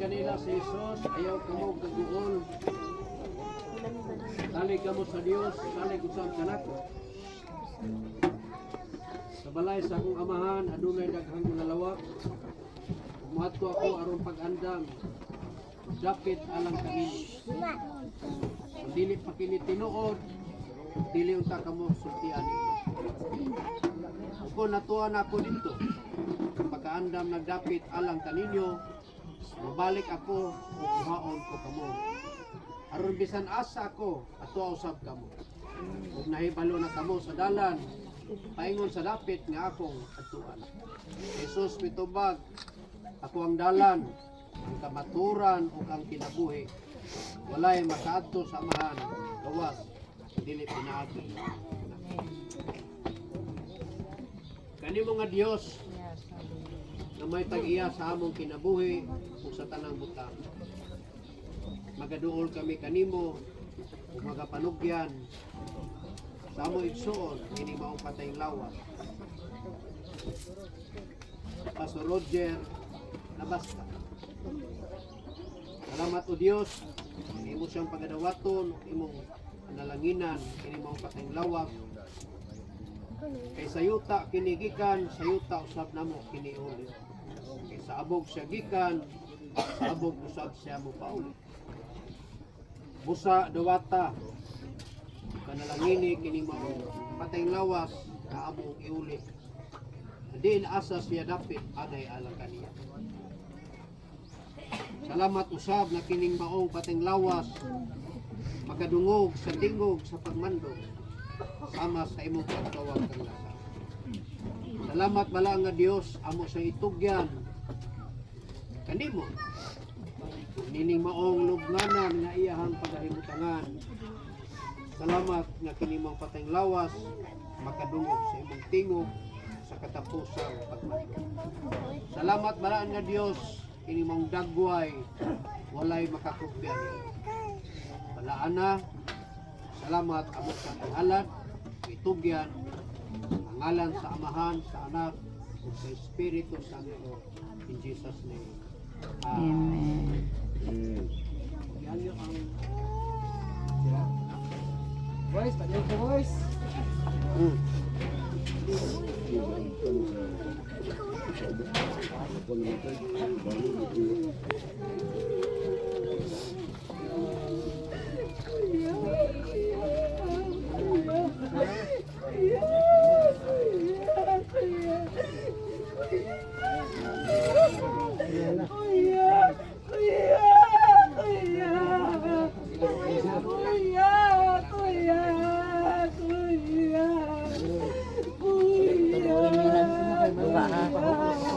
kanila si Jesus, ayaw kamo gaguol. Salig kamo sa Dios, salig usab kanako. Sa balay sa akong amahan, adunay daghang mga lawak. Muadto ako aron pag-andam. Dapit alang kanini. Kung dili pa kini tinuod, dili unta kamo sultian. Kung natuan ako dito, pagkaandam nagdapit alang kaninyo, mabalik ako o kuhaon ko kamo. Aron bisan asa ako, ato usab kamo. Kung nahibalo na kamo sa dalan, paingon sa dapit nga akong atuan. Jesus mitubag, ako ang dalan, ang kamaturan o ang kinabuhi. Walay makaadto sa amahan, gawas, dili pinaagi. Kani mo nga Dios na may tag-iya sa among kinabuhi o sa tanang butang. Magaduol kami kanimo o magapanugyan sa among igsuon, hindi maong patayng lawas. Pastor Roger, nabasta. Salamat o Dios, imo siyang pagadawaton, imong analanginan, kini maong patayng lawas. Kay sayuta kinigikan, sayuta usab namo kiniuli. Kay sa abog siya gikan, sa abog usab siya mo pauli. Busa dawata, kanalangini kini mao patayng lawas na abog iuli. Diin asa siya dapit aday alang kaniya. Salamat usab na kining maong patayng lawas makadungog sa tingog sa pagmandog sama sa imong pagtawag kang lasa. Salamat bala nga Dios amo sa itugyan kanimo nining maong lubnganan nga iyahang pagahimutangan. Salamat nga kini mong patayng lawas makadungog sa imong tingog sa katapusang pagmandog. Salamat bala nga Dios kini mong dagway walay makakupyan. Balaan na. Salamat amo sa pangalan, itugyan, ang ngalan sa Amahan, sa Anak, ug sa Espiritu Santo. In Jesus' name. Amen. Yan yung ang... Boys, pagyan ko boys.